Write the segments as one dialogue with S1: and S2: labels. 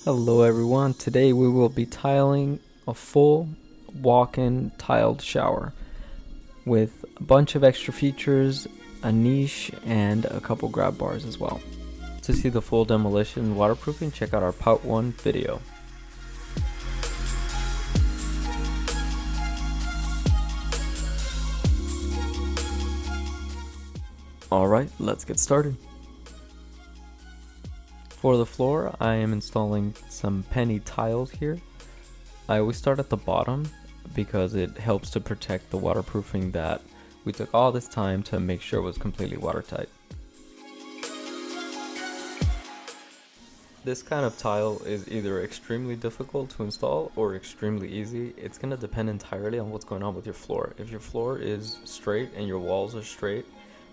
S1: Hello everyone, today we will be tiling a full walk-in tiled shower with a bunch of extra features, a niche, and a couple grab bars as well. To see the full demolition and waterproofing, check out our part 1 video. Alright, let's get started. For the floor, I am installing some penny tiles here. I always start at the bottom because it helps to protect the waterproofing that we took all this time to make sure was completely watertight. This kind of tile is either extremely difficult to install or extremely easy. It's going to depend entirely on what's going on with your floor. If your floor is straight and your walls are straight,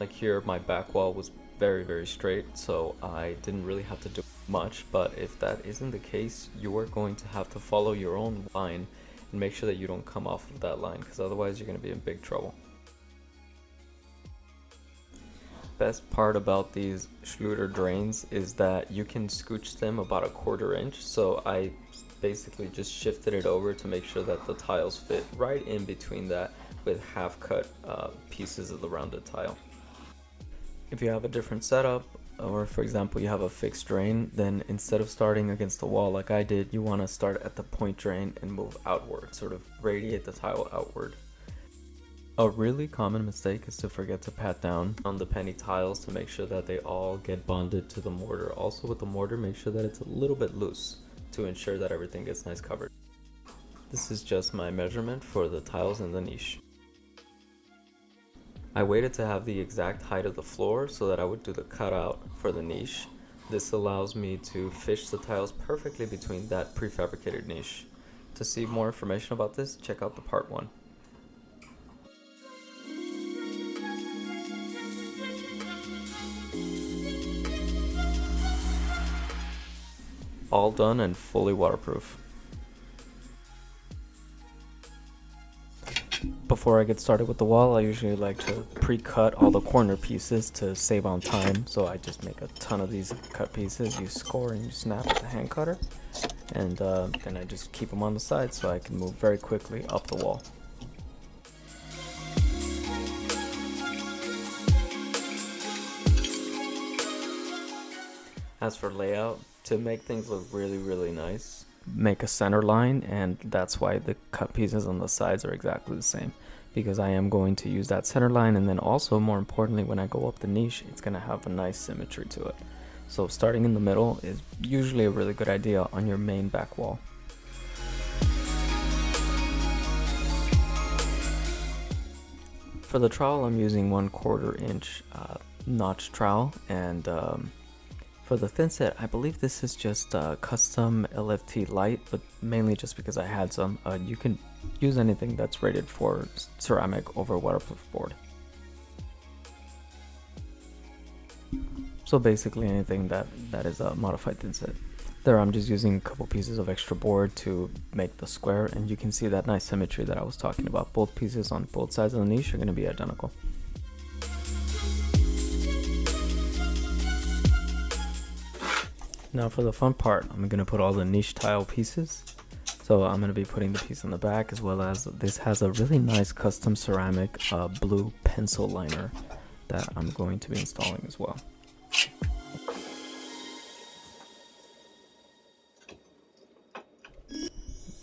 S1: like here my back wall was very straight, so I didn't really have to do much. But if that isn't the case, you are going to have to follow your own line and make sure that you don't come off of that line, because otherwise you're going to be in big trouble. Best part about these Schluter drains is that you can scooch them about a 1/4 inch, so I basically just shifted it over to make sure that the tiles fit right in between that with half cut pieces of the rounded tile. If you have a different setup, or for example you have a fixed drain, then instead of starting against the wall like I did, you want to start at the point drain and move outward, sort of radiate the tile outward. A really common mistake is to forget to pat down on the penny tiles to make sure that they all get bonded to the mortar. Also with the mortar, make sure that it's a little bit loose to ensure that everything gets nice covered. This is just my measurement for the tiles in the niche. I waited to have the exact height of the floor so that I would do the cutout for the niche. This allows me to fish the tiles perfectly between that prefabricated niche. To see more information about this, check out the part 1. All done and fully waterproof. Before I get started with the wall, I usually like to pre-cut all the corner pieces to save on time. So I just make a ton of these cut pieces. You score and you snap with the hand cutter, and then I just keep them on the side so I can move very quickly up the wall. As for layout, to make things look really nice, make a center line, and that's why the cut pieces on the sides are exactly the same, because I am going to use that center line, and then also more importantly when I go up the niche, it's going to have a nice symmetry to it. So starting in the middle is usually a really good idea on your main back wall. For the trowel, I'm using 1/4 inch notch trowel, and for the thin set, I believe this is just custom LFT light, but mainly just because I had some. You can use anything that's rated for ceramic over waterproof board. So basically anything that is a modified thin set. There I'm just using a couple pieces of extra board to make the square, and you can see that nice symmetry that I was talking about. Both pieces on both sides of the niche are going to be identical. Now for the fun part, I'm going to put all the niche tile pieces. So I'm going to be putting the piece on the back, as well as this has a really nice custom ceramic blue pencil liner that I'm going to be installing as well.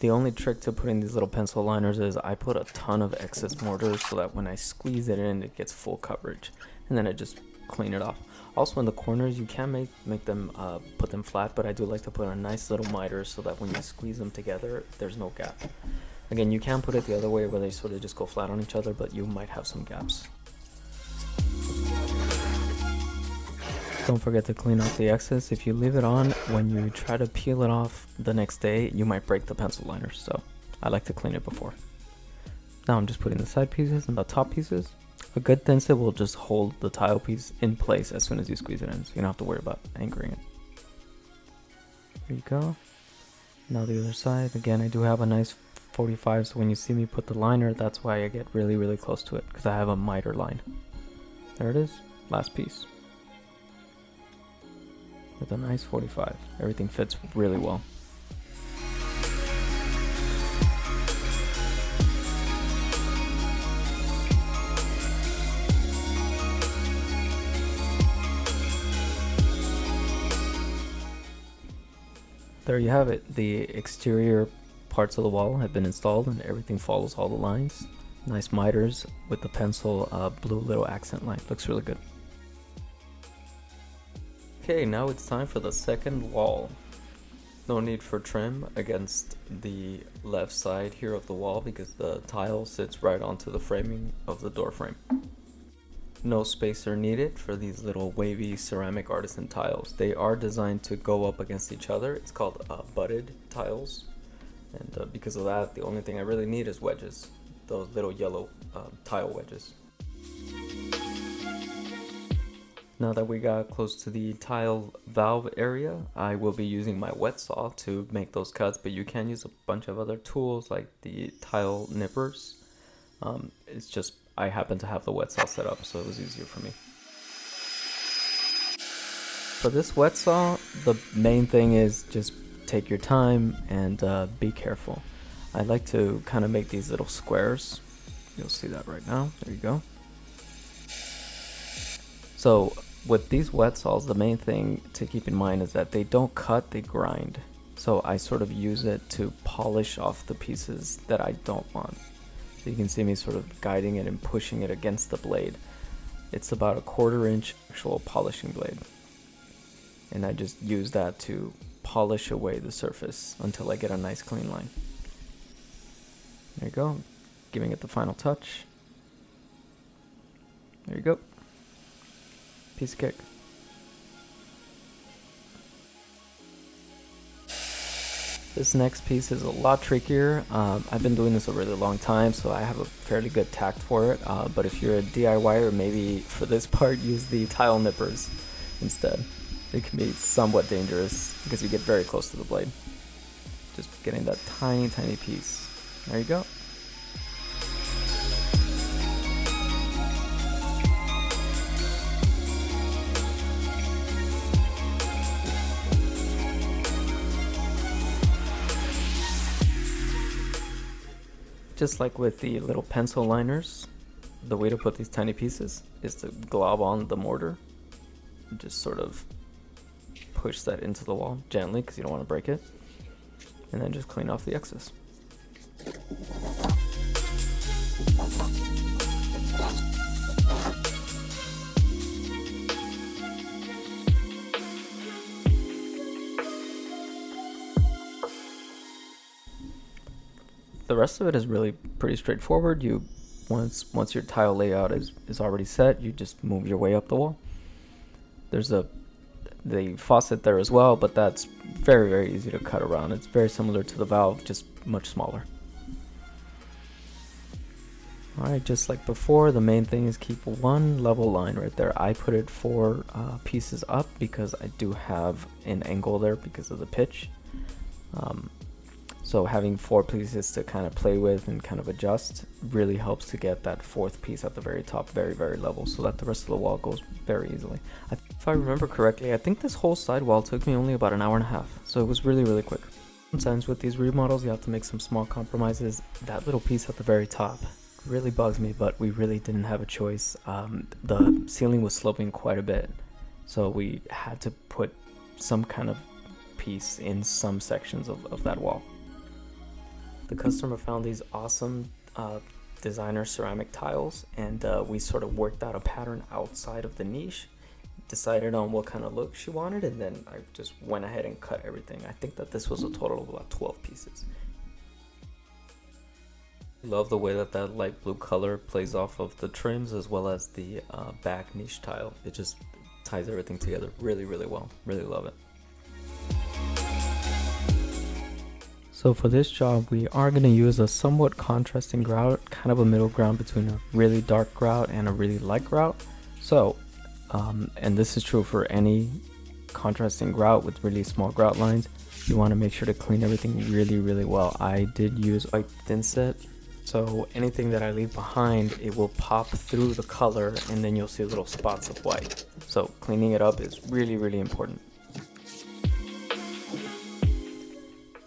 S1: The only trick to putting these little pencil liners is I put a ton of excess mortar so that when I squeeze it in, it gets full coverage, and then I just clean it off. Also in the corners, you can make them put them flat, but I do like to put a nice little miter so that when you squeeze them together, there's no gap. Again, you can put it the other way where they sort of just go flat on each other, but you might have some gaps. Don't forget to clean off the excess. If you leave it on, when you try to peel it off the next day, you might break the pencil liner, so I like to clean it before. Now I'm just putting the side pieces and the top pieces. A good thin set will just hold the tile piece in place as soon as you squeeze it in, so you don't have to worry about anchoring it. There you go. Now the other side. Again, I do have a nice 45, so when you see me put the liner, that's why I get really close to it, because I have a miter line. There it is, last piece. with a nice 45. Everything fits really well. There you have it. The exterior parts of the wall have been installed and everything follows all the lines. Nice miters with the pencil blue little accent line. Looks really good. Okay, now it's time for the second wall. No need for trim against the left side here of the wall because the tile sits right onto the framing of the door frame. No spacer needed for these little wavy ceramic artisan tiles. They are designed to go up against each other. It's called butted tiles, and because of that, the only thing I really need is wedges, those little yellow tile wedges. Now that we got close to the tile valve area, I will be using my wet saw to make those cuts, but you can use a bunch of other tools like the tile nippers. It's just I happen to have the wet saw set up, so it was easier for me. For this wet saw, the main thing is just take your time and be careful. I like to kind of make these little squares. You'll see that right now. There you go. So with these wet saws, the main thing to keep in mind is that they don't cut, they grind. So I sort of use it to polish off the pieces that I don't want. So you can see me sort of guiding it and pushing it against the blade. It's about a 1/4 inch actual polishing blade. And I just use that to polish away the surface until I get a nice clean line. There you go, giving it the final touch. There you go. Piece of cake. This next piece is a lot trickier. I've been doing this a really long time, so I have a fairly good tact for it. But if you're a DIYer, maybe for this part, use the tile nippers instead. It can be somewhat dangerous because you get very close to the blade. Just getting that tiny, tiny piece. There you go. Just like with the little pencil liners, the way to put these tiny pieces is to glob on the mortar. Just sort of push that into the wall gently because you don't want to break it. And then just clean off the excess. The rest of it is really pretty straightforward. Once your tile layout is already set, you just move your way up the wall. There's the faucet there as well, but that's very, very easy to cut around. It's very similar to the valve, just much smaller. Alright, just like before, the main thing is keep one level line right there. I put it 4 pieces up because I do have an angle there because of the pitch. So having 4 pieces to kind of play with and kind of adjust really helps to get that 4th piece at the very top very, very level so that the rest of the wall goes very easily. If I remember correctly, I think this whole side wall took me only about an hour and a half, so it was really, really quick. Sometimes with these remodels, you have to make some small compromises. That little piece at the very top really bugs me, but we really didn't have a choice. The ceiling was sloping quite a bit, so we had to put some kind of piece in some sections of that wall. The customer found these awesome designer ceramic tiles, and we sort of worked out a pattern outside of the niche, decided on what kind of look she wanted, and then I just went ahead and cut everything. I think that this was a total of about 12 pieces. I love the way that light blue color plays off of the trims as well as the back niche tile. It just ties everything together really, really well. Really love it. So for this job, we are going to use a somewhat contrasting grout, kind of a middle ground between a really dark grout and a really light grout. So, and this is true for any contrasting grout with really small grout lines, you want to make sure to clean everything really, really well. I did use white thin set, so anything that I leave behind, it will pop through the color and then you'll see little spots of white. So cleaning it up is really, really important.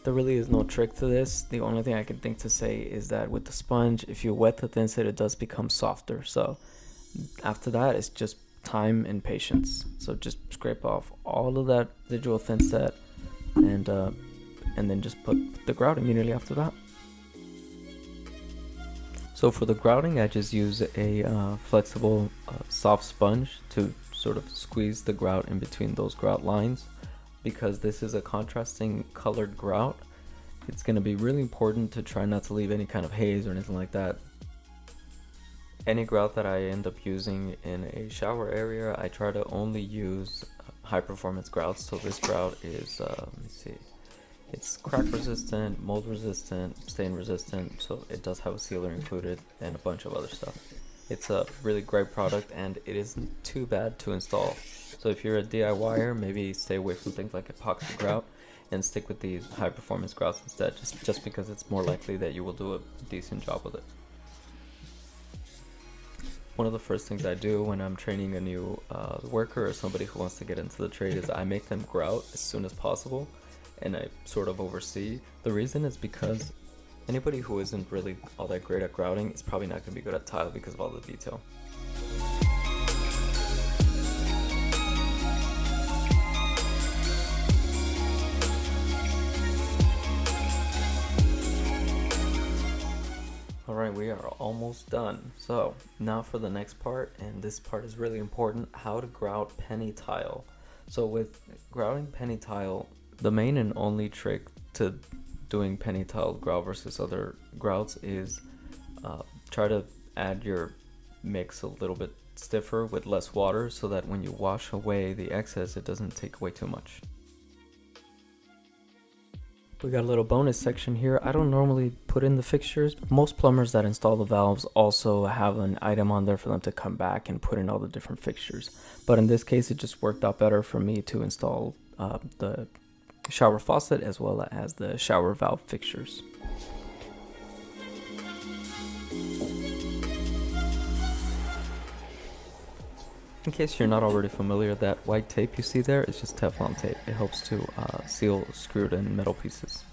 S1: There really is no trick to this. The only thing I can think to say is that with the sponge, if you wet the thin set, it does become softer. So after that, it's just time and patience. So just scrape off all of that residual thin set, and then just put the grout immediately after that. So for the grouting, I just use a flexible soft sponge to sort of squeeze the grout in between those grout lines. Because this is a contrasting colored grout, it's going to be really important to try not to leave any kind of haze or anything like that. Any grout that I end up using in a shower area, I try to only use high performance grouts. So this grout is, let me see, it's crack resistant, mold resistant, stain resistant, so it does have a sealer included and a bunch of other stuff. It's a really great product and it isn't too bad to install. So if you're a DIYer, maybe stay away from things like epoxy grout and stick with these high performance grouts instead, just because it's more likely that you will do a decent job with it. One of the first things I do when I'm training a new worker or somebody who wants to get into the trade is I make them grout as soon as possible, and I sort of oversee. The reason is because anybody who isn't really all that great at grouting is probably not going to be good at tile because of all the detail. Alright, we are almost done. So now for the next part, and this part is really important, how to grout penny tile. So with grouting penny tile, the main and only trick to doing penny tile grout versus other grouts is try to add your mix a little bit stiffer with less water so that when you wash away the excess, it doesn't take away too much. We got a little bonus section here. I don't normally put in the fixtures. Most plumbers that install the valves also have an item on there for them to come back and put in all the different fixtures. But in this case, it just worked out better for me to install the shower faucet as well as the shower valve fixtures. In case you're not already familiar, that white tape you see there is just Teflon tape. It helps to seal screwed in metal pieces.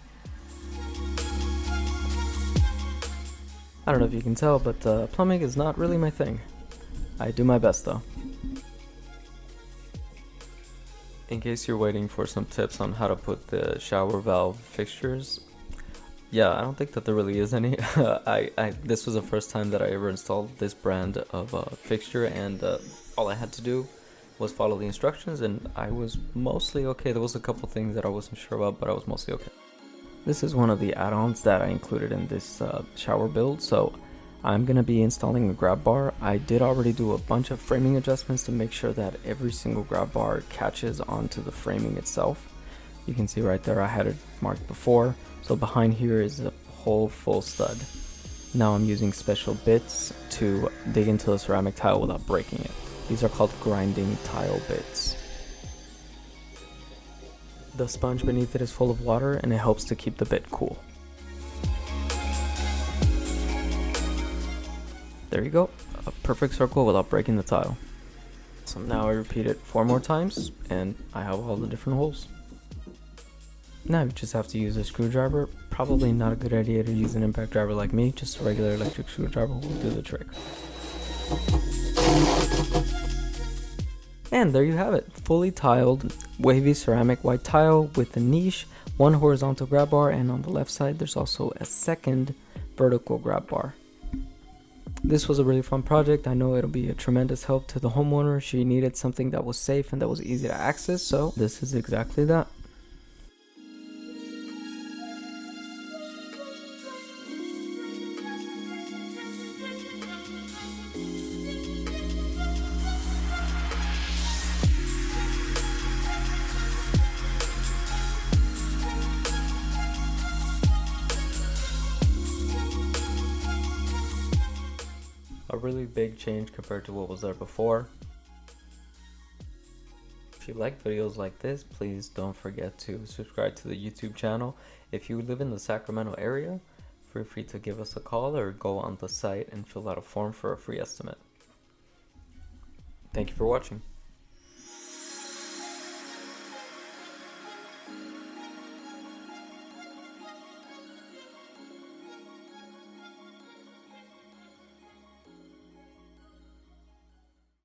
S1: I don't know if you can tell, but plumbing is not really my thing. I do my best though. In case you're waiting for some tips on how to put the shower valve fixtures, yeah, I don't think that there really is any. This was the first time that I ever installed this brand of fixture, and all I had to do was follow the instructions and I was mostly okay. There was a couple things that I wasn't sure about, but I was mostly okay. This is one of the add-ons that I included in this shower build. So I'm going to be installing a grab bar. I did already do a bunch of framing adjustments to make sure that every single grab bar catches onto the framing itself. You can see right there I had it marked before. So behind here is a whole full stud. Now I'm using special bits to dig into the ceramic tile without breaking it. These are called grinding tile bits. The sponge beneath it is full of water and it helps to keep the bit cool. There you go, a perfect circle without breaking the tile. So now I repeat it 4 more times and I have all the different holes. Now you just have to use a screwdriver. Probably not a good idea to use an impact driver like me, just a regular electric screwdriver will do the trick. And there you have it, fully tiled wavy ceramic white tile with a niche, one horizontal grab bar, and on the left side there's also a second vertical grab bar. This was a really fun project. I know it'll be a tremendous help to the homeowner. She needed something that was safe and that was easy to access, so this is exactly that. A really big change compared to what was there before. If you like videos like this, please don't forget to subscribe to the YouTube channel. If you live in the Sacramento area, feel free to give us a call or go on the site and fill out a form for a free estimate. Thank you for watching.